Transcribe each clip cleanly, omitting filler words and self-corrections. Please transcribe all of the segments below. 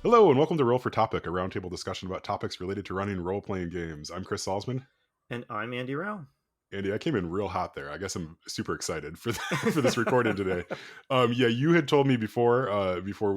Hello and welcome to Roll for Topic, a roundtable discussion about topics related to running role-playing games. I'm Chris Salzman. And I'm Andy Rao. Andy, I came in real hot there. I guess I'm super excited for for this recording today. Yeah, you had told me before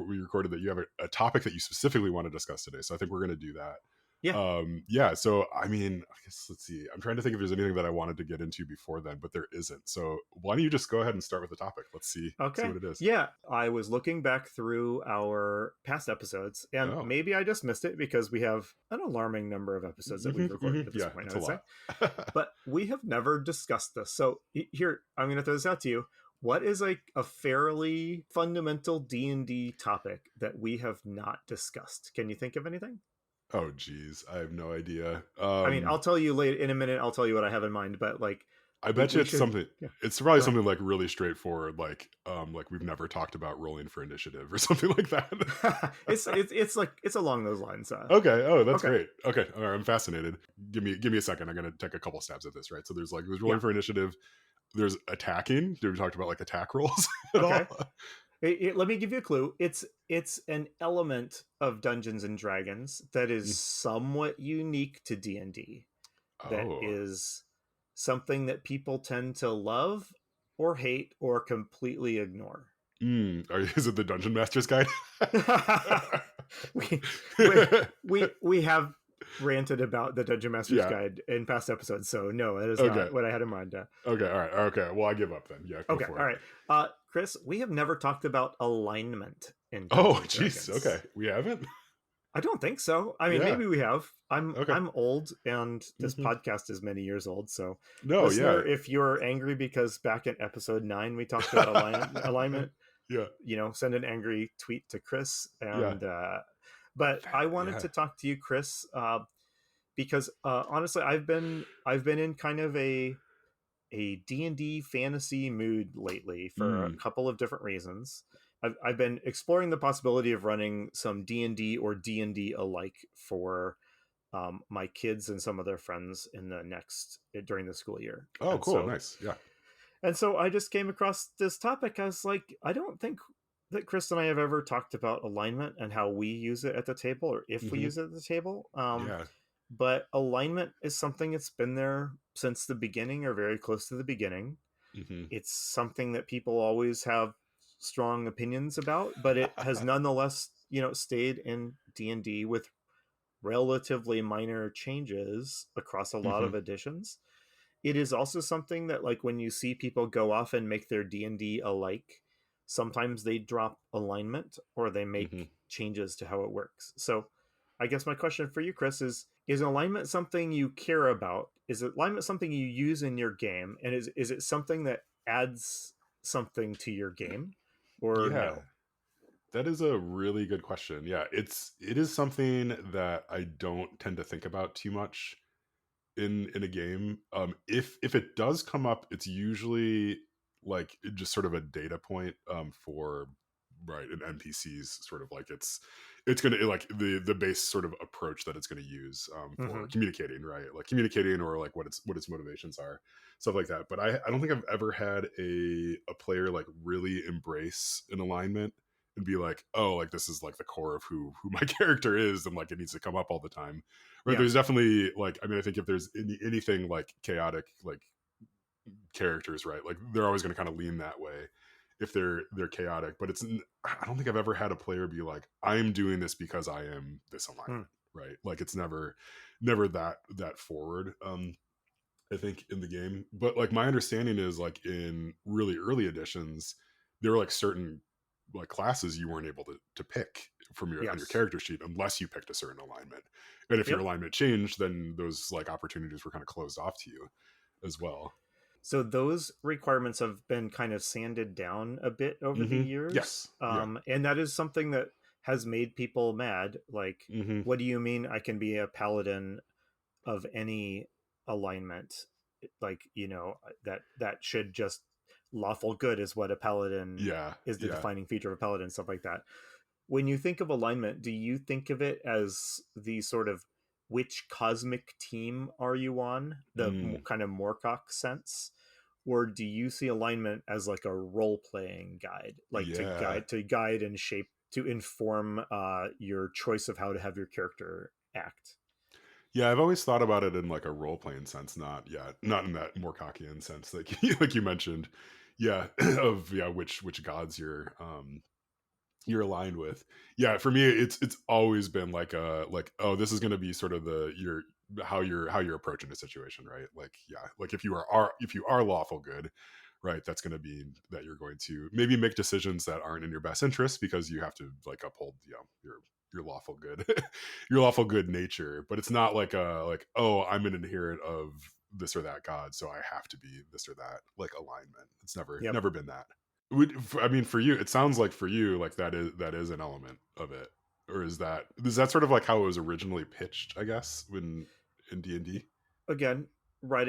we recorded that you have a topic that you specifically want to discuss today. So I think we're going to do that. Yeah. Yeah. So I mean, I guess let's see. I'm trying to think if there's anything that I wanted to get into before then, but there isn't. So why don't you just go ahead and start with the topic? Let's see Okay. what it is. Yeah. I was looking back through our past episodes, and Oh, maybe I just missed it because we have an alarming number of episodes that we've recorded at this yeah, point, it's I a would say. lot. But we have never discussed this. So here, I'm going to throw this out to you. What is a fairly fundamental D&D topic that we have not discussed? Can you think of anything? Oh, geez, I have no idea. I mean, I'll tell you later in a minute. I'll tell you what I have in mind, but like, I we, bet you we it's should. something. Yeah. It's probably Go ahead. something like really straightforward, like we've never talked about rolling for initiative or something like that. It's along those lines. Okay. Oh, that's Okay. great. Okay. All right. I'm fascinated. Give me a second. I'm gonna take a couple stabs at this. Right. So there's rolling Yeah. for initiative. There's attacking. Did we talked about like attack rolls at all? Okay. Let me give you a clue. It's an element of Dungeons and Dragons that is Mm. somewhat unique to D&D. That Oh. is something that people tend to love or hate or completely ignore. Is it the Dungeon Master's Guide? we, we have ranted about the Dungeon Master's Yeah. Guide in past episodes, so no, that is Okay. not what I had in mind. Okay. All right. Okay. Well, I give up then. Yeah. Go Okay, for all it. right. Chris, we have never talked about alignment in Oh, Dungeons and jeez. Dragons. Okay. We haven't. I don't think so. I mean, Yeah. maybe we have. Okay. I'm old, and this Hmm. podcast is many years old. So, No. listener, Yeah. if you're angry because back in episode 9 we talked about alignment, Yeah. send an angry tweet to Chris. Yeah. And but I wanted Yeah. to talk to you, Chris, because honestly, I've been in kind of a D&D fantasy mood lately for a Mm. couple of different reasons. I've been exploring the possibility of running some D&D or D&D-alike for my kids and some of their friends during the school year. Oh, And cool. so Nice. Yeah. I just came across this topic. I was like, I don't think that Chris and I have ever talked about alignment and how we use it at the table, or if we Hmm. use it at the table. Yeah. But alignment is something that's been there since the beginning or very close to the beginning. Hmm. It's something that people always have strong opinions about, but it has nonetheless, stayed in D&D with relatively minor changes across a lot of Hmm. editions. It is also something that, like, when you see people go off and make their D&D alike, sometimes they drop alignment or they Hmm. make changes to how it works. So I guess my question for you, Chris, is alignment something you care about? Is alignment something you use in your game? And is it something that adds something to your game, or Yeah. no? That is a really good question. Yeah. It is something that I don't tend to think about too much in a game. If it does come up, it's usually like just sort of a data point for right an NPC's sort of like it's gonna like the base sort of approach that it's gonna use for Hmm. communicating, right? Like communicating or like what its motivations are, stuff like that. But I don't think I've ever had a player like really embrace an alignment and be like, oh, like this is like the core of who my character is, and like it needs to come up all the time. Right. Yeah. There's definitely like, I mean, I think if there's anything like chaotic, like characters, right, like they're always going to kind of lean that way if they're chaotic. But I don't think I've ever had a player be like, I'm doing this because I am this Mm. alignment, right? Like it's never that forward. I think in the game, but like my understanding is like in really early editions, there were like certain like classes you weren't able to pick from your on your Yes. character sheet unless you picked a certain alignment. And if your Yep. alignment changed, then those like opportunities were kind of closed off to you as well. So those requirements have been kind of sanded down a bit over the Hmm. years, Yes. Yeah. and that is something that has made people mad. Like, Hmm. what do you mean I can be a paladin of any alignment? Like, that should just lawful good is what a paladin Yeah. is, the Yeah. defining feature of a paladin, stuff like that. When you think of alignment, do you think of it as the sort of which cosmic team are you on, the Mm. kind of Moorcock sense, or do you see alignment as like a role playing guide, like to Yeah. guide and shape to inform your choice of how to have your character act. Yeah, I've always thought about it in like a role playing sense, not in that Morkockian sense, like like you mentioned. Yeah, of which gods you're aligned with. Yeah, for me, it's always been like oh, this is going to be sort of the your how you're approaching the situation, right? Like yeah, like if you are lawful good, right, that's going to be that you're going to maybe make decisions that aren't in your best interest because you have to like uphold your lawful good your lawful good nature, but it's not like like oh, I'm an adherent of this or that god, so I have to be this or that like alignment. It's Yep. never been that. I mean, for you, it sounds like for you, like that is an element of it, or is that sort of like how it was originally pitched? I guess when in D&D. Again, write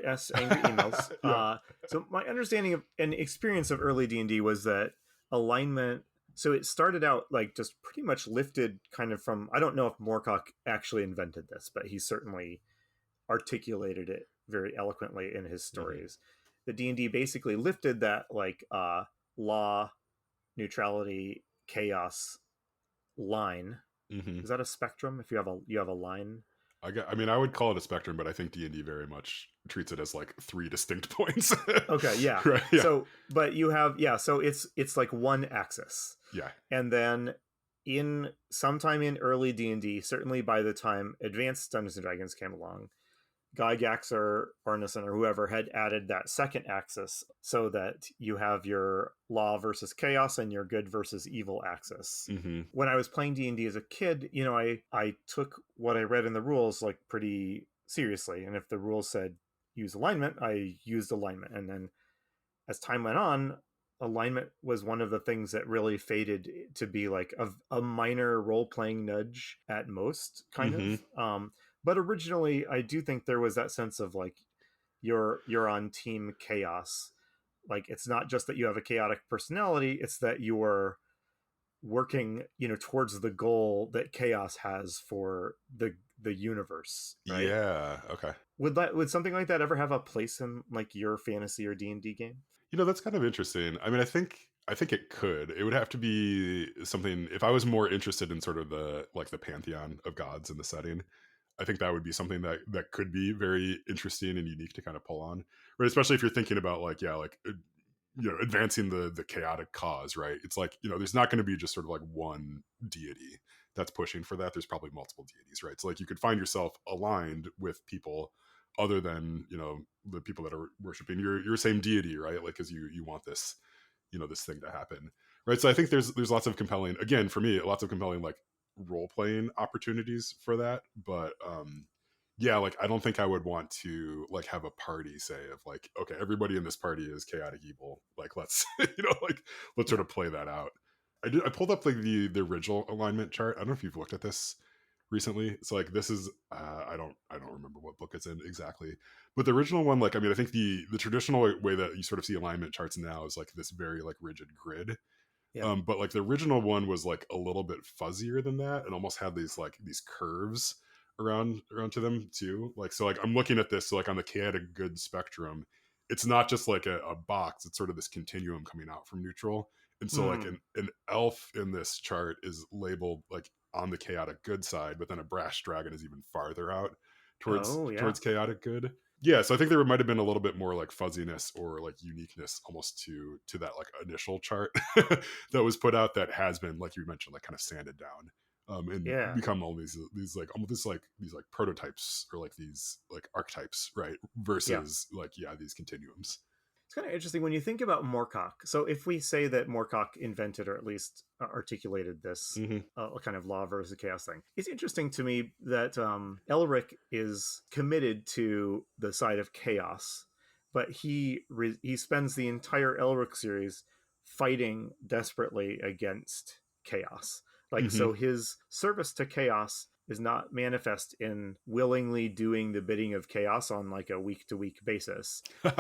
us angry emails. Yeah. So my understanding of and experience of early D&D was that alignment. So it started out like just pretty much lifted kind of from. I don't know if Moorcock actually invented this, but he certainly articulated it very eloquently in his Hmm. stories. The D&D basically lifted that like law, neutrality, chaos line. Hmm. Is that a spectrum? If you have a line. I mean, I would call it a spectrum, but I think D&D very much treats it as like three distinct points. Okay, yeah. Right? Yeah. So, but you have so it's like one axis. Yeah. And then in sometime in early D&D, certainly by the time Advanced Dungeons and Dragons came along, Gygax or Arneson or whoever had added that second axis so that you have your law versus chaos and your good versus evil axis. Hmm. When I was playing D&D as a kid, I took what I read in the rules like pretty seriously, and if the rules said use alignment, I used alignment. And then as time went on, alignment was one of the things that really faded to be like a minor role playing nudge at most, kind Hmm. of. But originally, I do think there was that sense of like you're on team chaos. Like it's not just that you have a chaotic personality; it's that you're working, towards the goal that chaos has for the universe, right? Yeah. Okay. Would something like that ever have a place in like your fantasy or D&D game? That's kind of interesting. I mean, I think it could. It would have to be something if I was more interested in sort of the like the pantheon of gods in the setting. I think that would be something that could be very interesting and unique to kind of pull on, right? Especially if you're thinking about like like advancing the chaotic cause, right? It's like there's not going to be just sort of like one deity that's pushing for that. There's probably multiple deities, right? So like you could find yourself aligned with people other than the people that are worshiping your same deity, right? Like because you want this this thing to happen, right? So I think there's lots of compelling, again for me, lots of compelling like role playing opportunities for that, but yeah, like I don't think I would want to like have a party say of like okay, everybody in this party is chaotic evil, like let's like let's sort Yeah. of play that out. I pulled up like the original alignment chart. I don't know if you've looked at this recently. So like this is I don't remember what book it's in exactly, but the original one, like I mean, I think the traditional way that you sort of see alignment charts now is like this very like rigid grid. Yep. But like the original one was like a little bit fuzzier than that and almost had these curves around to them too. Like so like I'm looking at this, so like on the chaotic good spectrum, it's not just like a box, it's sort of this continuum coming out from neutral. And so like Mm. an elf in this chart is labeled like on the chaotic good side, but then a brash dragon is even farther out Oh, yeah. towards chaotic good. Yeah, so I think there might have been a little bit more like fuzziness or like uniqueness almost to that like initial chart that was put out that has been, like you mentioned, like kind of sanded down and Yeah. become all these like almost this like these like prototypes or like these like archetypes, right? Yeah. Versus like these continuums. It's kind of interesting when you think about Moorcock. So if we say that Moorcock invented or at least articulated this Hmm. kind of law versus chaos thing, it's interesting to me that Elric is committed to the side of chaos, but he spends the entire Elric series fighting desperately against chaos. Like Hmm. so, his service to chaos is not manifest in willingly doing the bidding of chaos on like a week to week basis. Yeah.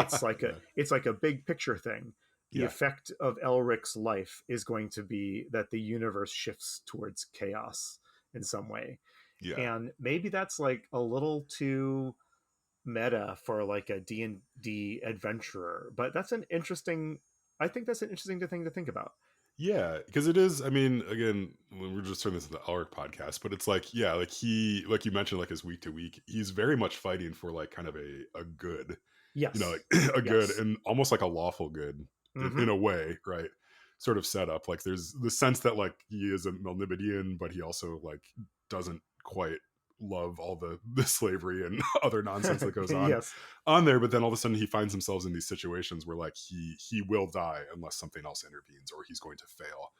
It's like a big picture thing. The Yeah. effect of Elric's life is going to be that the universe shifts towards chaos in some way. Yeah. And maybe that's like a little too meta for like a D&D adventurer, but that's an interesting, I think that's an interesting thing to think about. Yeah, because it is. I mean, again, when we're just turning this into our podcast, but it's like, yeah, like he, like you mentioned, like his week to week, he's very much fighting for like kind of a good, Yes. like a good Yes. and almost like a lawful good in Hmm. a way, right? Sort of setup. Like there's the sense that like he is a Melnibodean, but he also like doesn't quite love all the slavery and other nonsense that goes Yes. on there. But then all of a sudden he finds himself in these situations where like he will die unless something else intervenes, or he's going to fail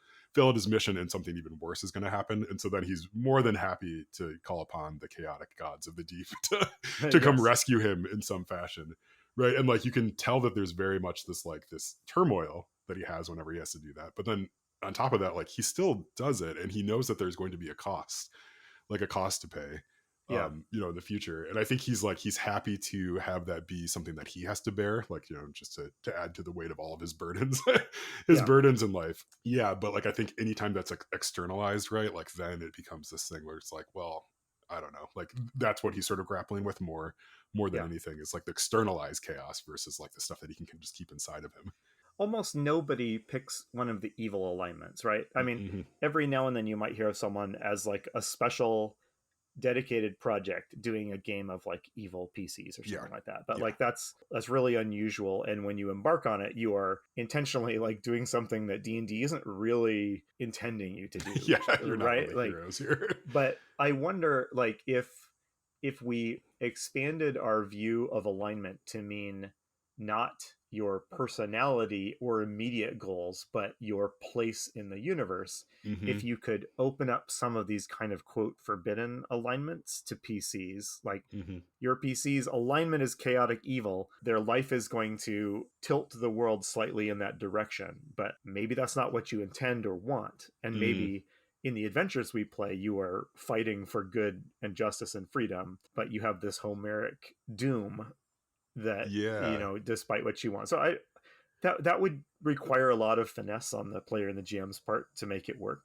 at his mission and something even worse is going to happen. And so then he's more than happy to call upon the chaotic gods of the deep to come Yes. rescue him in some fashion, right? And like you can tell that there's very much this like this turmoil that he has whenever he has to do that. But then on top of that, like he still does it, and he knows that there's going to be a cost, like a cost to pay, Yeah. in the future. And I think he's like he's happy to have that be something that he has to bear, like just to add to the weight of all of his burdens, his Yeah. burdens in life. Yeah, but like I think anytime that's like externalized, right, like then it becomes this thing where it's like, well, I don't know, like that's what he's sort of grappling with more than Yeah. anything is like the externalized chaos versus like the stuff that he can just keep inside of him. Almost nobody picks one of the evil alignments, right? I mean, Mm-hmm. every now and then you might hear of someone as like a special dedicated project doing a game of like evil PCs or Yeah, something like that. But yeah. like that's really unusual, and when you embark on it, you are intentionally like doing something that D&D isn't really intending you to do, Yeah, you're not right? really Like, heroes here. but I wonder like if we expanded our view of alignment to mean not your personality or immediate goals, but your place in the universe, Hmm. if you could open up some of these kind of quote forbidden alignments to PCs, like Hmm. your PC's alignment is chaotic evil, their life is going to tilt the world slightly in that direction, but maybe that's not what you intend or want. And Mm, maybe in the adventures we play, you are fighting for good and justice and freedom, but you have this Homeric doom that, yeah. despite what you want. So that would require a lot of finesse on the player and the GM's part to make it work.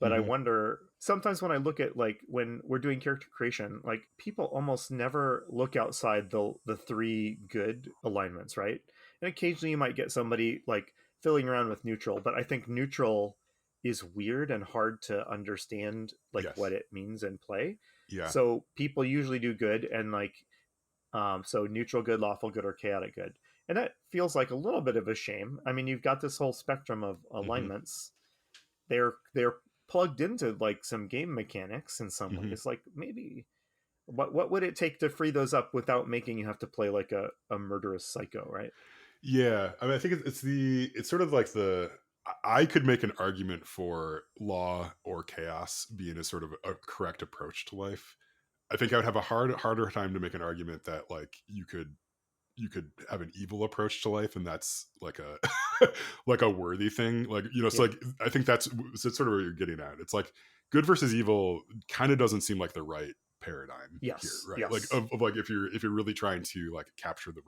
But I Hmm. wonder sometimes when I look at like when we're doing character creation, like people almost never look outside the three good alignments, right? And occasionally you might get somebody like filling around with neutral, but I think neutral is weird and hard to understand like what Yes. it means in play. Yeah. So people usually do good and like so neutral good, lawful good, or chaotic good. And that feels like a little bit of a shame. I mean, you've got this whole spectrum of Hmm. alignments. They're plugged into like some game mechanics in some Hmm. ways. Like maybe what would it take to free those up without making you have to play like a murderous psycho, right? Yeah. I mean, I think it's sort of like I could make an argument for law or chaos being a sort of a correct approach to life. I think I would have a harder time to make an argument that like you could have an evil approach to life, and that's like a like a worthy thing, like so Yeah. like I think that's sort of where you're getting at. It's like good versus evil kind of doesn't seem like the right paradigm here, Yes. right? Like Yes. of like if you're really trying to like capture the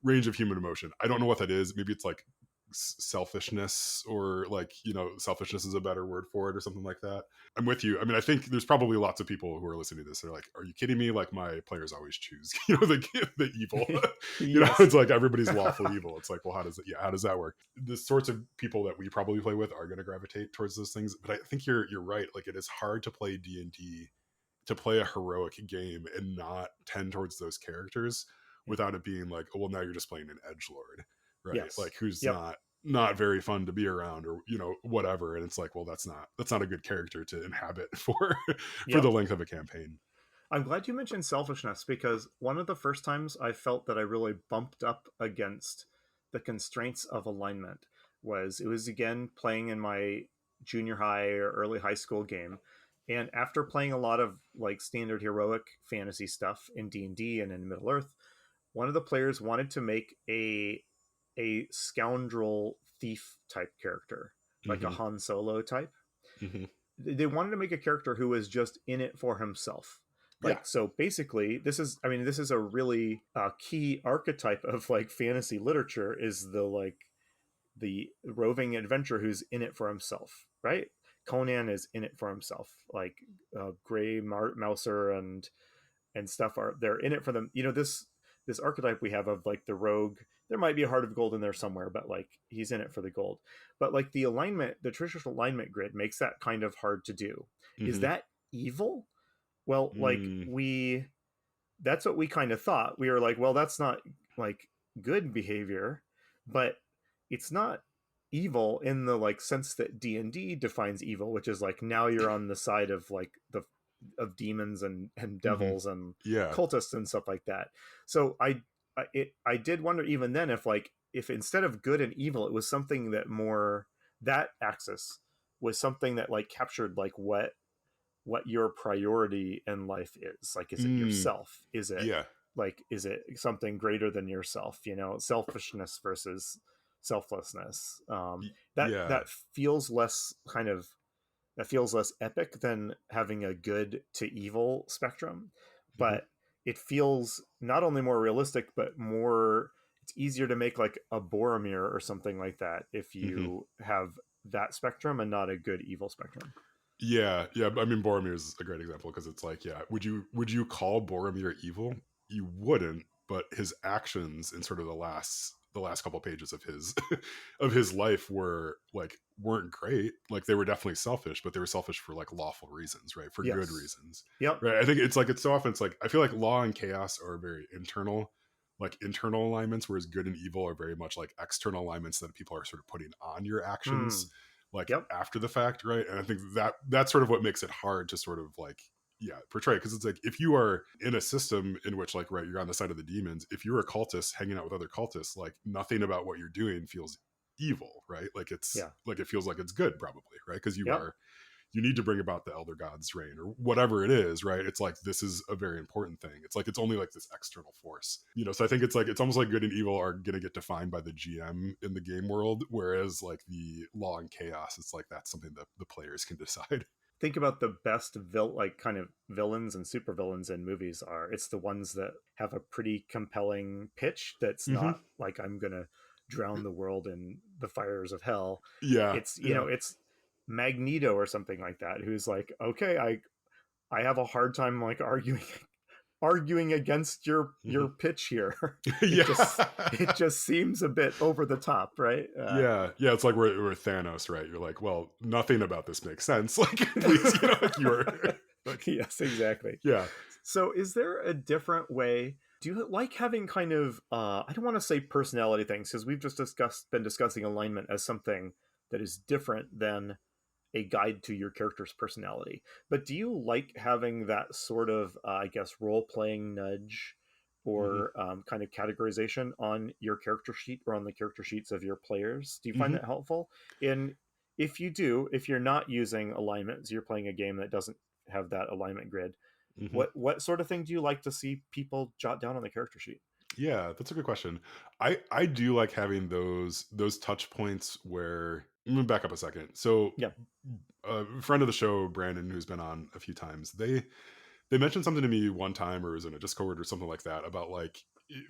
range of human emotion. I don't know what that is. Maybe it's like selfishness, or like selfishness is a better word for it, or something like that. I'm with you. I mean, I think there's probably lots of people who are listening to this, they're like, are you kidding me? Like my players always choose the evil. Yes. It's like everybody's lawful evil. It's like, well, how does that work? The sorts of people that we probably play with are going to gravitate towards those things. But I think you're right. Like it is hard to play D&D, to play a heroic game and not tend towards those characters Yeah. without it being like, oh well, now you're just playing an edge lord, right? Yes. Like who's Yep. not very fun to be around, or whatever. And it's like, well, that's not a good character to inhabit for the Yep. length of a campaign. I'm glad you mentioned selfishness because one of the first times I felt that I really bumped up against the constraints of alignment was it was again playing in my junior high or early high school game. And after playing a lot of like standard heroic fantasy stuff in D&D and in Middle Earth, one of the players wanted to make a scoundrel thief type character, like a Hmm. Han Solo type. Hmm. They wanted to make a character who was just in it for himself. Yeah. Like, so basically this is a really key archetype of like fantasy literature is the roving adventurer who's in it for himself, right? Conan is in it for himself, like Gray Mouser and stuff are they're in it for them. This this archetype we have of like the rogue. There might be a heart of gold in there somewhere, but like he's in it for the gold. But like the alignment, the traditional alignment grid makes that kind of hard to do. Is Hmm. that evil? Well, like Mm, that's what we kind of thought. We were like, well, that's not like good behavior, but it's not evil in the like sense that D&D defines evil, which is like now you're on the side of like the of demons and hmm. devils and Yeah. cultists and stuff like that. So I did wonder even then if like if instead of good and evil it was something that more that axis was something that like captured like what your priority in life is. Like, is it Mm, yourself? Is it yeah. like, is it something greater than yourself? You know, selfishness versus selflessness. Yeah. That feels less kind of that feels less epic than having a good to evil spectrum, Hmm. but it feels not only more realistic but more. It's easier to make like a Boromir or something like that if Hmm. you have that spectrum and not a good evil spectrum. Yeah, yeah. I mean, Boromir is a great example because it's like, yeah, would you call Boromir evil? You wouldn't, but his actions in sort of the last couple pages of his of his life weren't great. Like they were definitely selfish, but they were selfish for like lawful reasons, right? For good Yes. reasons, Yep. right? I think it's so often it's like I feel like law and chaos are very internal, like internal alignments, whereas good and evil are very much like external alignments that people are sort of putting on your actions Hmm. like Yep. after the fact, right? And I think that's sort of what makes it hard to sort of like portray because it's like if you are in a system in which like right you're on the side of the demons, if you're a cultist hanging out with other cultists, like nothing about what you're doing feels evil, right? Like it's Yeah. like it feels like it's good probably, right? Because Yep. you need to bring about the elder god's reign or whatever it is, right? It's like this is a very important thing. It's like it's only like this external force, so I think it's like it's almost like good and evil are going to get defined by the GM in the game world, whereas like the law and chaos, it's like that's something that the players can decide. Think about the best like kind of villains and supervillains in movies are. It's the ones that have a pretty compelling pitch. That's Hmm. not like I'm gonna drown the world in the fires of hell. Yeah, It's yeah. it's Magneto or something like that. Who's like, okay, I have a hard time like arguing against your Hmm. pitch here. it just it Yeah. just seems a bit over the top, right? Yeah, it's like we're Thanos, right? You're like, well, nothing about this makes sense. Like, please, like you're like, Yes, exactly. yeah. So is there a different way? Do you like having kind of I don't want to say personality things because we've just been discussing alignment as something that is different than a guide to your character's personality. But do you like having that sort of I guess role playing nudge Hmm. or kind of categorization on your character sheet or on the character sheets of your players? Do you find Hmm. that helpful? In if you do, if you're not using alignment, so you're playing a game that doesn't have that alignment grid, Hmm. what sort of thing do you like to see people jot down on the character sheet? Yeah, that's a good question. I do like having those touch points where let me back up a second. So Yeah. a friend of the show, Brandon, who's been on a few times, they mentioned something to me one time or it was in a Discord or something like that about like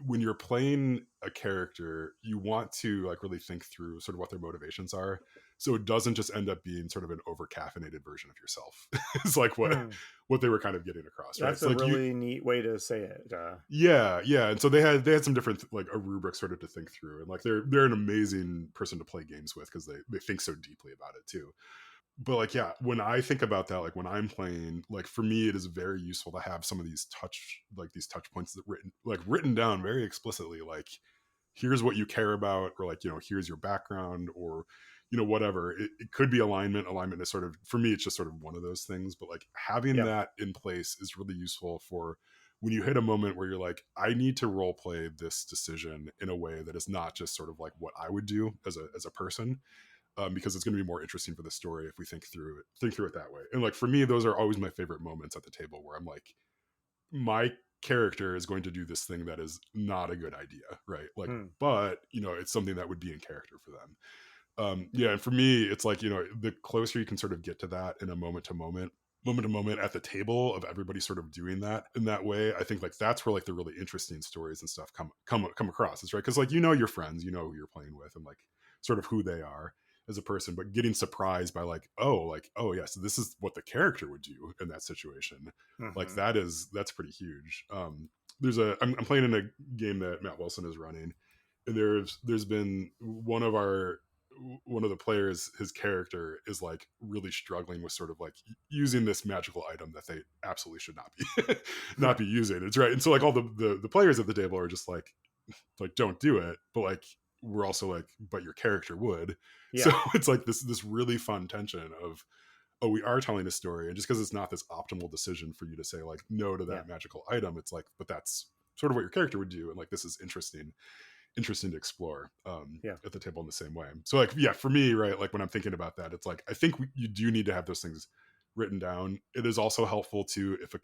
when you're playing a character, you want to like really think through sort of what their motivations are. So it doesn't just end up being sort of an over caffeinated version of yourself. It's like Hmm. what they were kind of getting across, right? That's It's a like you really neat way to say it. yeah, and so they had some different like a rubric sort of to think through, and like they're an amazing person to play games with because they think so deeply about it too. But like yeah, when I think about that, like when I'm playing, like for me, it is very useful to have some of these touch points that written down very explicitly, like here's what you care about, or like here's your background, or whatever. It could be alignment. Alignment is sort of for me, it's just sort of one of those things. But like having Yeah. that in place is really useful for when you hit a moment where you're like, I need to role play this decision in a way that is not just sort of like what I would do as a person, because it's going to be more interesting for the story if we think through it that way. And like for me, those are always my favorite moments at the table where I'm like, my character is going to do this thing that is not a good idea, right? Like, Hmm. but it's something that would be in character for them. Yeah, and for me, it's like the closer you can sort of get to that in a moment to moment at the table of everybody sort of doing that in that way, I think like that's where like the really interesting stories and stuff come across. It's right because like your friends, who you're playing with, and like sort of who they are as a person, but getting surprised by like oh yes, this is what the character would do in that situation. Like Hmm. that's pretty huge. I'm playing in a game that Matt Wilson is running, and there's been one of the players, his character is like really struggling with sort of like using this magical item that they absolutely should not be not be using. It's right. And so like all the players at the table are just like don't do it, but like we're also like, but your character would. So Yeah. it's like this really fun tension of, oh, we are telling a story, and just because it's not this optimal decision for you to say like no to Yeah. that magical item, it's like, but that's sort of what your character would do, and like this is interesting to explore Yeah. at the table in the same way. So like, yeah, for me, right, like when I'm thinking about that, it's like I think you do need to have those things written down. It is also helpful to, if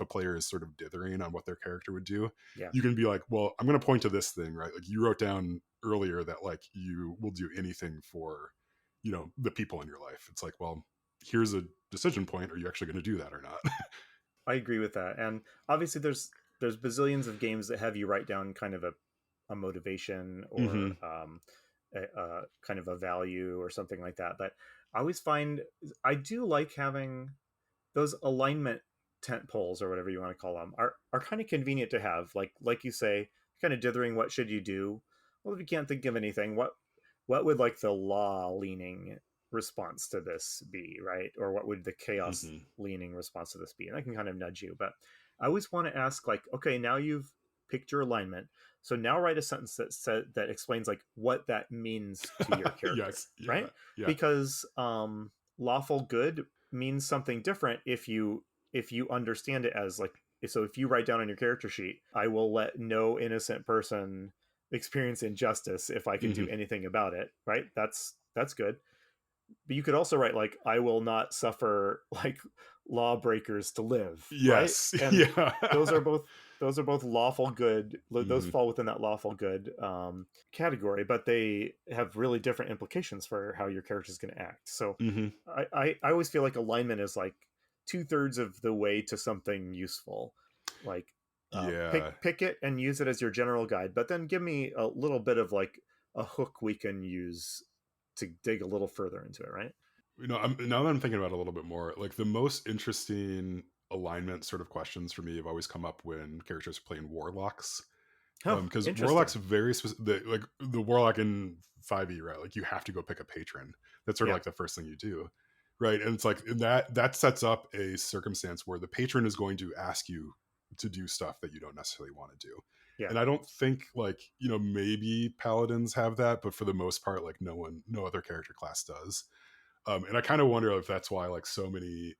a player is sort of dithering on what their character would do, Yeah. you can be like, well, I'm going to point to this thing, right? Like you wrote down earlier that like you will do anything for, the people in your life. It's like, well, here's a decision point. Are you actually going to do that or not? I agree with that. And obviously there's bazillions of games that have you write down kind of a motivation Hmm. or a kind of a value or something like that. But I always find I do like having those alignment tent poles or whatever you want to call them are kind of convenient to have. Like you say, kind of dithering. What should you do? Well, if you can't think of anything, what would like the law leaning response to this be, right? Or what would the chaos Hmm. leaning response to this be? And I can kind of nudge you, but I always want to ask, like, okay, now you've picked your alignment, so now write a sentence that explains like what that means to your character, Yes. Yeah. right? Yeah. Because lawful good means something different if you understand it as like, so if you write down on your character sheet, I will let no innocent person experience injustice if I can do Hmm. anything about it, right? That's good. But you could also write like, I will not suffer like lawbreakers to live, right? Yes. And Yeah. those are both those are both lawful good. Those Hmm. fall within that lawful good category, but they have really different implications for how your character is going to act. So Hmm. I always feel like alignment is like 2/3 of the way to something useful. Like Yeah. pick it and use it as your general guide, but then give me a little bit of like a hook we can use to dig a little further into it, right? Now that I'm thinking about it a little bit more, like the most interesting alignment sort of questions for me have always come up when characters are playing warlocks. Oh, Because warlocks interesting. very specific, like the warlock in 5e, right? Like you have to go pick a patron. That's sort of Yeah, like the first thing you do, right? And it's like that sets up a circumstance where the patron is going to ask you to do stuff that you don't necessarily want to do. yeah, And I don't think like, maybe paladins have that, but for the most part, like no other character class does. And I kind of wonder if that's why like so many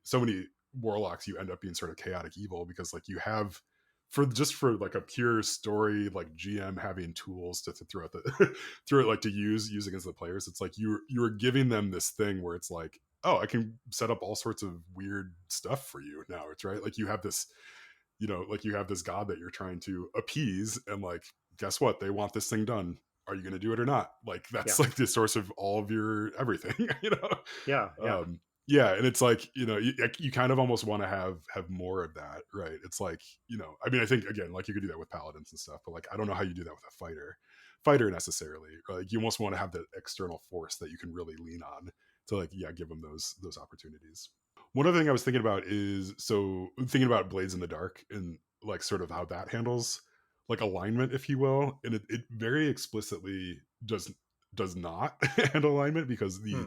warlocks, you end up being sort of chaotic evil, because like you have, for like a pure story, like GM having tools to throw at the throw it, like to use against the players. It's like you're giving them this thing where it's like, oh, I can set up all sorts of weird stuff for you now. It's right, like you have this, like you have this god that you're trying to appease, and like, guess what, they want this thing done. Are you going to do it or not? Like yeah, that's like the source of all of your everything. yeah, yeah, Yeah, and it's like, you kind of almost want to have more of that, right? It's like, I mean, I think again, like you could do that with paladins and stuff, but like I don't know how you do that with a fighter necessarily. Like you almost want to have that external force that you can really lean on to, like, yeah, give them those opportunities. One other thing I was thinking about is, so thinking about Blades in the Dark and like sort of how that handles like alignment, if you will, and it very explicitly does not handle alignment, because hmm,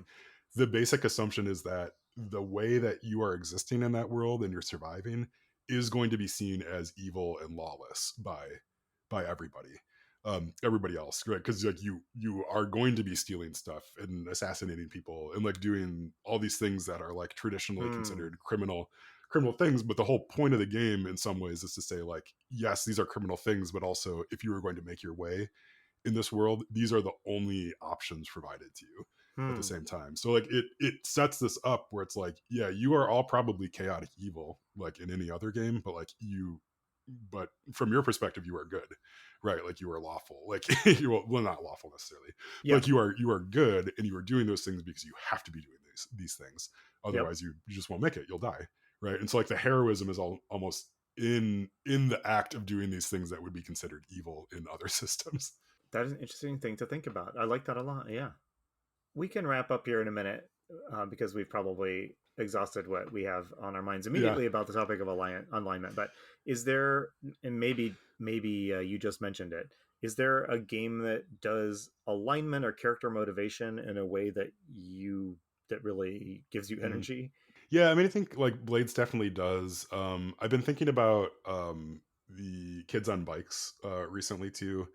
the basic assumption is that the way that you are existing in that world and you're surviving is going to be seen as evil and lawless by everybody else, right? Because like you are going to be stealing stuff and assassinating people and like doing all these things that are like traditionally hmm, considered criminal things. But the whole point of the game in some ways is to say like, yes, these are criminal things, but also if you were going to make your way in this world, these are the only options provided to you at the hmm, same time. So like it sets this up where it's like, yeah, you are all probably chaotic evil like in any other game, but like but from your perspective, you are good, right? Like you are lawful, like well, not lawful necessarily, but yeah, like you are good, and you are doing those things because you have to be doing these things. yep. Otherwise, you just won't make it. You'll die, right? And so like the heroism is almost in the act of doing these things that would be considered evil in other systems. That is an interesting thing to think about. I like that a lot. Yeah, we can wrap up here in a minute because we've probably exhausted what we have on our minds Yeah. immediately about the topic of alignment. But is there, and maybe you just mentioned it, is there a game that does alignment or character motivation in a way that really gives you Mhm. energy? Yeah, I mean, I think like Blades definitely does. I've been thinking about the kids on bikes recently too.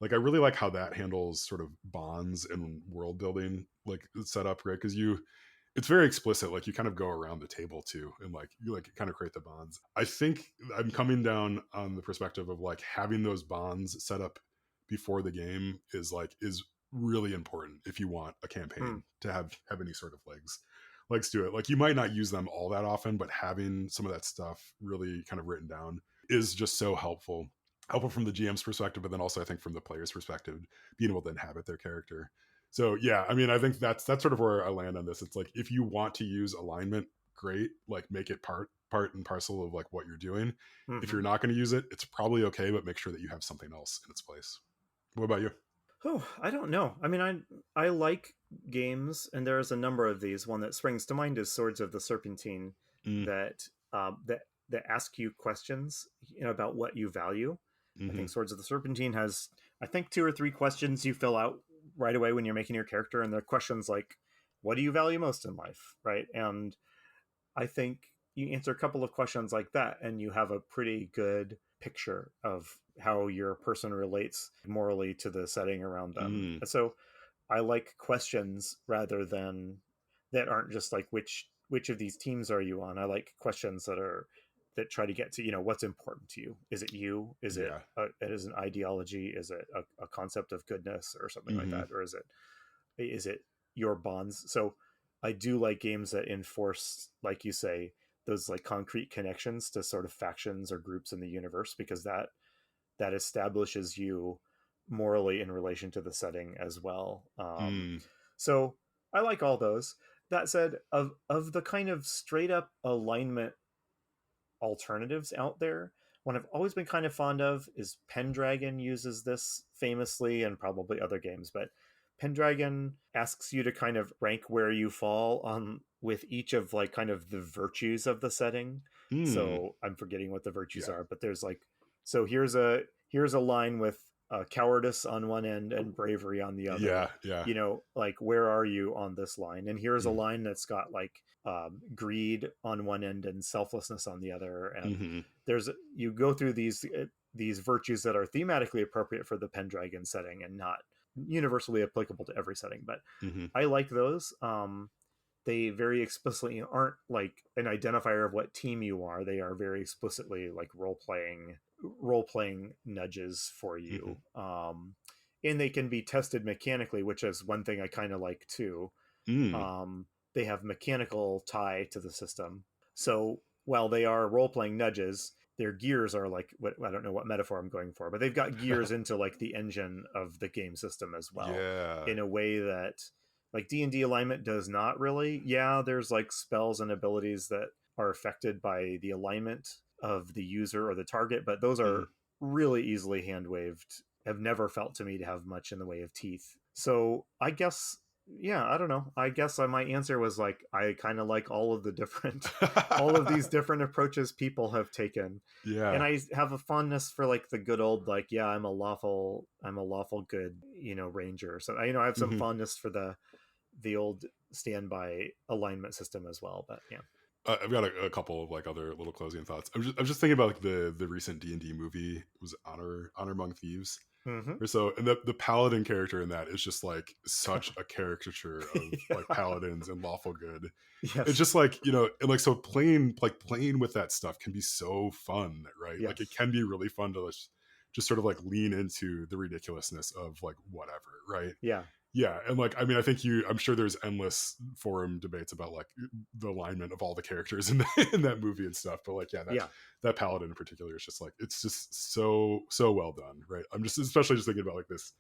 Like, I really like how that handles sort of bonds and world building, like set up, right? Because it's very explicit. Like, you kind of go around the table too, and like you like kind of create the bonds. I think I'm coming down on the perspective of like having those bonds set up before the game is really important if you want a Hmm. campaign to have any sort of legs to it. Like, you might not use them all that often, but having some of that stuff really kind of written down is just so helpful from the GM's perspective, but then also I think from the player's perspective, being able to inhabit their character. So yeah, I mean, I think that's sort of where I land on this. It's like, if you want to use alignment, great. Like, make it part and parcel of like what you're doing. If Hmm. you're not going to use it, it's probably okay, but make sure that you have something else in its place. What about you? Oh, I don't know. I mean, I like games, and there's a number of these. One that springs to mind is Swords of the Serpentine, Mm, that that ask you questions, about what you value. I hmm. think Swords of the Serpentine has, I think, two or three questions you fill out right away when you're making your character, and they're questions like, "What do you value most in life?" Right? And I think you answer a couple of questions like that, and you have a pretty good picture of how your person relates morally to the setting around them. Mm, So I like questions rather than that aren't just like which of these teams are you on. I like questions that try to get to what's important to you. Is it you? Is it yeah. it is an ideology? Is it a concept of goodness or something like Hmm. that? Or is it your bonds? So I do like games that enforce, like you say, those like concrete connections to sort of factions or groups in the universe, because that establishes you morally in relation to the setting as well. Mm, So I like all those. That said, of the kind of straight up alignment alternatives out there, one I've always been kind of fond of is Pendragon uses this famously, and probably other games, but Pendragon asks you to kind of rank where you fall on with each of like kind of the virtues of the setting. mm, So I'm forgetting what the virtues yeah. are, but there's like, so here's a line with cowardice on one end and bravery on the other. Yeah, yeah. Like, where are you on this line? And here's a Mm, line that's got like greed on one end and selflessness on the other. And mhm. there's you go through these virtues that are thematically appropriate for the Pendragon setting and not universally applicable to every setting. But Mhm. I like those. They very explicitly aren't like an identifier of what team you are. They are very explicitly like role playing nudges for Mhm. you. And they can be tested mechanically, which is one thing I kind of like too. Mm. um, they have mechanical tie to the system. So while they are role playing nudges, their gears are like, what, I don't know what metaphor I'm going for, but they've got gears into like the engine of the game system as well, Yeah. in a way that like D&D alignment does not really. Yeah, there's like spells and abilities that are affected by the alignment of the user or the target, but those Mhm. are really easily hand waved, have never felt to me to have much in the way of teeth. So I guess, yeah, I don't know. I guess my answer was like, I kind of like all of the different all of these different approaches people have taken. And Yeah. I have a fondness for like the good old, like, yeah, I'm a lawful good, ranger. So I have some Mhm. fondness for the old standby alignment system as well. But yeah. I've got a couple of like other little closing thoughts. I'm just thinking about like the recent D&D movie. It was Honor Among Thieves Hmm. or so, and the paladin character in that is just like such a caricature of like paladins and lawful good. It's Yes. just like, and like, so playing with that stuff can be so fun, right? Like, it Yes. can be really fun to just sort of like lean into the ridiculousness of like whatever, right? Yeah. Yeah, and like, I mean, I'm sure there's endless forum debates about like the alignment of all the characters in in that movie and stuff, but like, yeah, that Yeah. that paladin in particular is just like, it's just so well done, right? I'm just especially just thinking about like this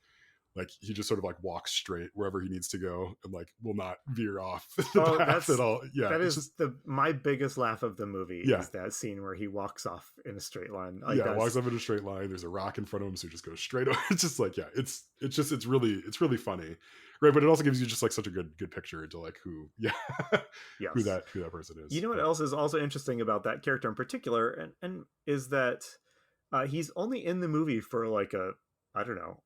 Like he just sort of like walks straight wherever he needs to go and like will not veer off the Oh, path at all. Yeah, that it's is just the my biggest laugh of the movie yeah, is that scene where he walks off in a straight line. Like yeah. Walks that's up in a straight line. There's a rock in front of him, so he just goes straight over. It's just like yeah, it's really funny, right? But it also gives you just like such a good picture into like who yeah yes. who that person You is. know what But else is also interesting about that character in particular, and is that he's only in the movie for like a I don't know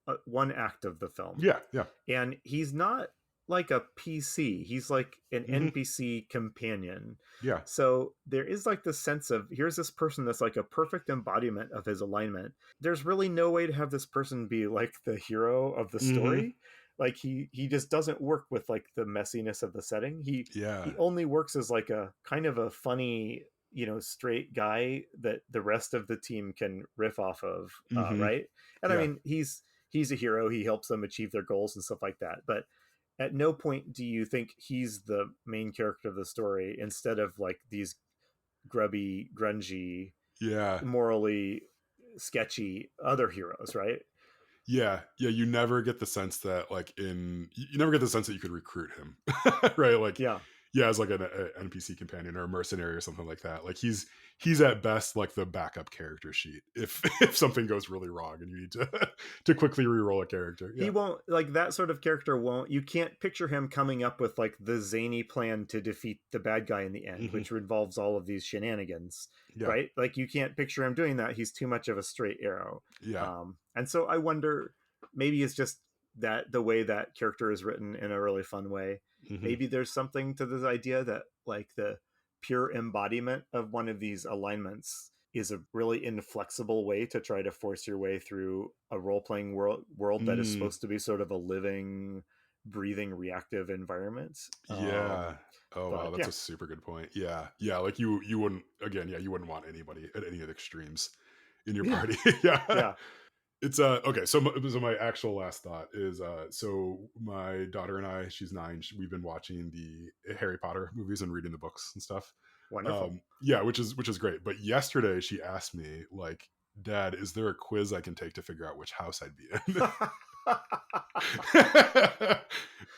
a one act of the film, yeah, yeah, and he's not like a PC. He's like an hmm NPC companion. yeah, So there is like the sense of here's this person that's like a perfect embodiment of his alignment. There's really no way to have this person be like the hero of the hmm story. Like he just doesn't work with like the messiness of the setting. He yeah, only works as like a kind of a funny, straight guy that the rest of the team can riff off of, hmm right? And I yeah. mean, he's a hero. He helps them achieve their goals and stuff like that. But at no point do you think he's the main character of the story instead of like these grubby, grungy, Yeah, morally sketchy other heroes, right? yeah, yeah, you never get the sense that like you never get the sense that you could recruit him, right? Like, Yeah. yeah, as like a NPC companion or a mercenary or something like that. Like he's at best like the backup character sheet if if something goes really wrong and you need to to quickly re-roll a character. He Yeah. won't like that sort of character won't you can't picture him coming up with like the zany plan to defeat the bad guy in the end, hmm which involves all of these shenanigans, Yeah. right? Like you can't picture him doing that. He's too much of a straight arrow. Yeah. And so I wonder, maybe it's just that the way that character is written in a really fun way. hmm Maybe there's something to this idea that like the pure embodiment of one of these alignments is a really inflexible way to try to force your way through a role-playing world that is Mm, supposed to be sort of a living, breathing, reactive environment. yeah. Oh wow, But that's yeah. a super good point. Yeah. Yeah, like you wouldn't again, yeah, you wouldn't want anybody at any of the extremes in your Yeah. party. Yeah. Yeah. It's okay. So my actual last thought is so my daughter and I, she's 9. We've been watching the Harry Potter movies and reading the books and stuff. Wonderful. Yeah, which is great. But yesterday she asked me like, "Dad, is there a quiz I can take to figure out which house I'd be in?"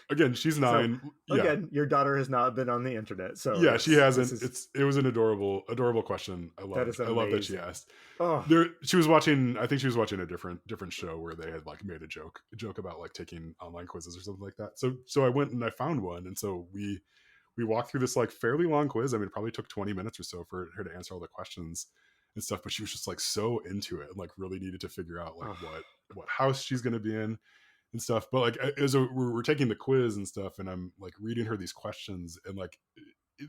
Again, she's So 9. Yeah, again, your daughter has not been on the internet. So yeah, she yes, this hasn't. is It was an adorable question. that is I love that she amazing. asked. Oh, There she was watching, I think she was watching a different show where they had like made a joke about like taking online quizzes or something like that. So I went and I found one, and so we walked through this like fairly long quiz. I mean, it probably took 20 minutes or so for her to answer all the questions and stuff, but she was just like so into it and like really needed to figure out like oh. what house she's going to be in and stuff. But like we're taking the quiz and stuff, and I'm like reading her these questions, and like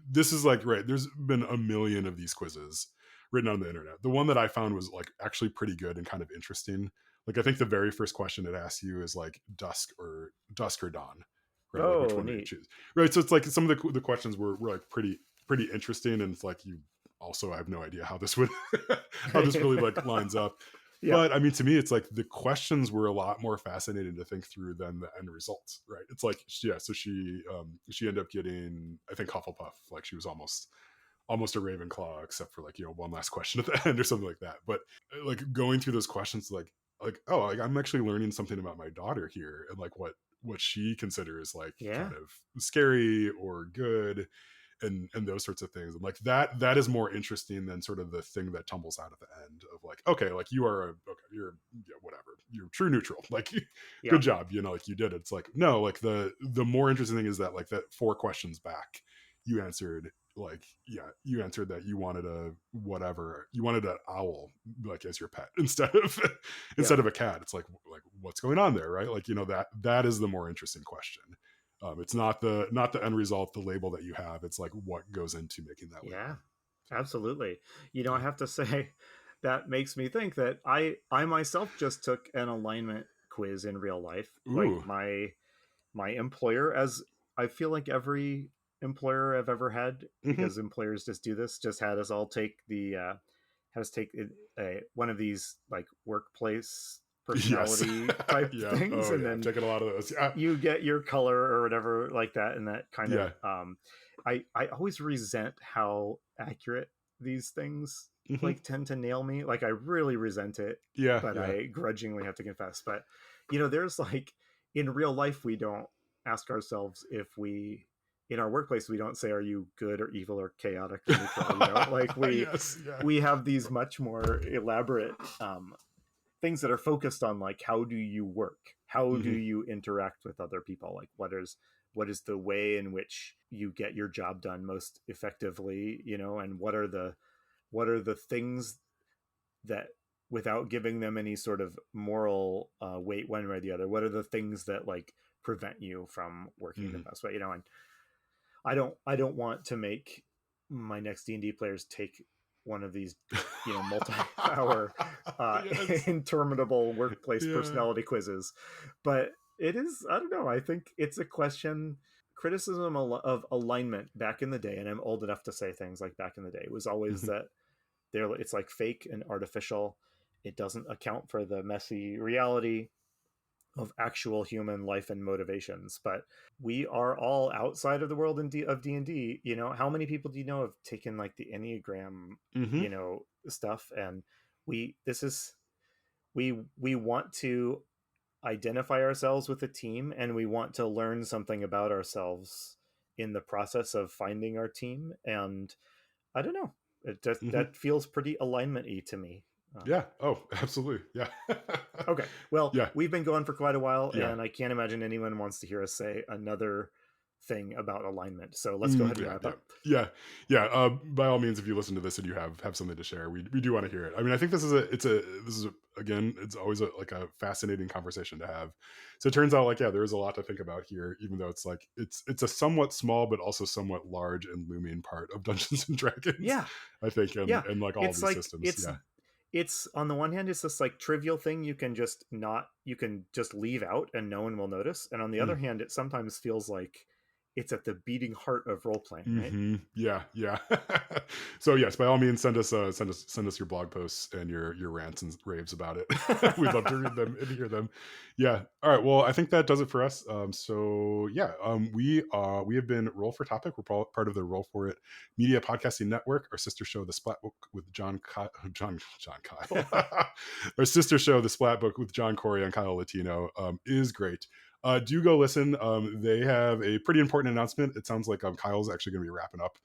this is like right, there's been a million of these quizzes written on the internet. The one that I found was like actually pretty good and kind of interesting. Like I think the very first question it asks you is like dusk or dawn, right? Like which Oh, one do you neat. choose? Right. So it's like some of the questions were like pretty interesting, and it's like you also I have no idea how this would how this really like lines up. Yeah. But I mean, to me, it's like the questions were a lot more fascinating to think through than the end results, right? It's like, yeah, so she ended up getting, I think, Hufflepuff. Like she was almost a Ravenclaw, except for like one last question at the end or something like that. But like going through those questions, like oh, like I'm actually learning something about my daughter here, and like what she considers like Yeah. kind of scary or good, and those sorts of things. And like that is more interesting than sort of the thing that tumbles out at the end of like, okay, like you're yeah, whatever, you're true neutral, like Yeah. good job, like you did it. It's like, no, like the more interesting thing is that like that 4 questions back you answered like, yeah, you answered that you wanted you wanted an owl like as your pet instead of Yeah. instead of a cat. It's like what's going on there, right? Like, that is the more interesting question. It's not the end result, the label that you have. It's like what goes into making that Yeah. label. Absolutely. I Yeah. have to say that makes me think that I myself just took an alignment quiz in real life. Like Ooh. my employer, as I feel like every employer I've ever had, hmm because employers just do this, just had us all take had us take one of these like workplace Yes. personality type Yeah. things, Oh and yeah. I've then taken a lot of those. Yeah. you get your color or whatever like that, and that kind of Yeah. I always resent how accurate these things Hmm. like tend to nail me. Like I really resent it, Yeah, but yeah. I grudgingly have to confess. But there's like in real life we don't ask ourselves if we in our workplace we don't say are you good or evil or chaotic or neutral, like Yes, yeah. we have these much more elaborate things that are focused on like how do you work, how do Hmm. you interact with other people, like what is the way in which you get your job done most effectively, and what are the things that, without giving them any sort of moral weight one way or the other, what are the things that like prevent you from working the Hmm. best way, and I don't want to make my next D&D players take one of these multi-hour Yes. interminable workplace Yeah. personality quizzes, but it is, I don't know, I think it's a question. Criticism of alignment back in the day, and I'm old enough to say things like back in the day, it was always Hmm. that it's like fake and artificial. It doesn't account for the messy reality of actual human life and motivations. But we are all outside of the world of D&D. How many people do you know have taken like the Enneagram, Hmm. stuff, and we want to identify ourselves with a team, and we want to learn something about ourselves in the process of finding our team. And I don't know, Hmm. that feels pretty alignment-y to me. Yeah. Oh, absolutely. Yeah. Okay, well, Yeah. we've been going for quite a while, Yeah. and I can't imagine anyone wants to hear us say another thing about alignment. So let's go ahead and Yeah, wrap yeah, up. yeah, yeah. By all means, if you listen to this and you have something to share, we do want to hear it. I mean, I think again, it's always like a fascinating conversation to have. So it turns out, like, yeah, there is a lot to think about here, even though it's like it's a somewhat small but also somewhat large and looming part of Dungeons and Dragons. Yeah, I think, and yeah. like all It's these like systems. it's Yeah. it's on the one hand, it's this like trivial thing you can just leave out and no one will notice. And on the other Mm. hand, it sometimes feels like it's at the beating heart of role playing, right? Hmm. Yeah, yeah. So yes, by all means, send us your blog posts and your rants and raves about it. We'd love to read them and hear them. Yeah. All right. Well, I think that does it for us. So yeah, we have been Roll for Topic. We're part of the Roll for It Media Podcasting Network. Our sister show, The Splat Book with John Kai. Our sister show, The Splat Book with John Corey and Kyle Latino, is great. Do go listen. They have a pretty important announcement. It sounds like Kyle's actually going to be wrapping up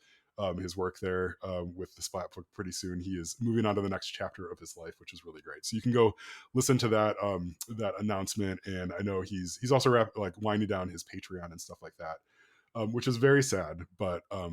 his work there with the Splat Book pretty soon. He is moving on to the next chapter of his life, which is really great. So you can go listen to that announcement. And I know he's also like winding down his Patreon and stuff like that. Which is very sad, but I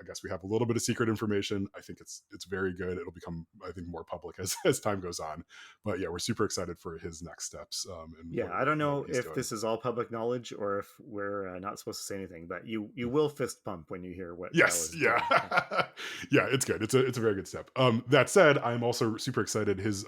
guess we have a little bit of secret information. I think it's very good. It'll become, I think, more public as time goes on. But yeah, we're super excited for his next steps and Yeah, I don't what know he's if doing. this is all public knowledge or if we're not supposed to say anything, but you will fist pump when you hear what Kyle Yes, is yeah. doing. Yeah. Yeah, it's good. It's a very good step. That said, I'm also super excited. His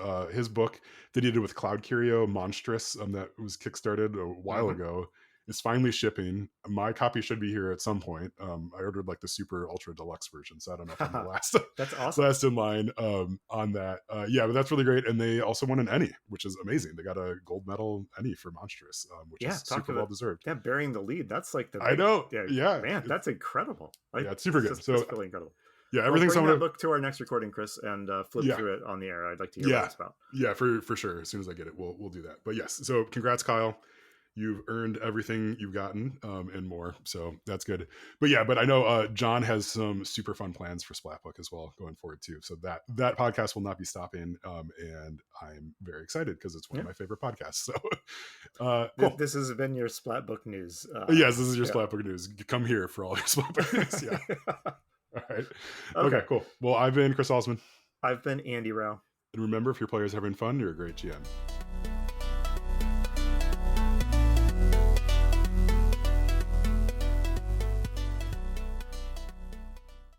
book that he did with Cloud Curio, Monstrous, that was kickstarted a while Mm-hmm. ago, is finally shipping. My copy should be here at some point. I ordered like the super ultra deluxe version, so I don't know if I'm the last That's awesome. last in line on that. Yeah, but that's really great. And they also won an Emmy, which is amazing. They got a gold medal Emmy for Monstrous, which Yeah, is talk super well about deserved. that, burying the lead. That's like the I big, know. yeah, Yeah, man, that's incredible. Like it's super it's good. just So really incredible. yeah, Well, everything's bring someone. that book to our next recording, Chris, and flip Yeah, through it on the air. I'd like to hear what yeah, it's about. yeah, for sure. As soon as I get it, we'll do that. But yes, so congrats, Kyle. You've earned everything you've gotten and more. So that's good. But yeah, but I know John has some super fun plans for Splatbook as well going forward too. So that podcast will not be stopping, and I'm very excited because it's one Yeah, of my favorite podcasts. So cool. this has been your Splatbook news. Yes, this is your Yeah. Splatbook news. Come here for all your Splatbook news. Yeah. All right. Okay. Okay, Cool. Well, I've been Chris Osman, I've been Andy Rao. and remember, if your player's having fun, you're a great GM.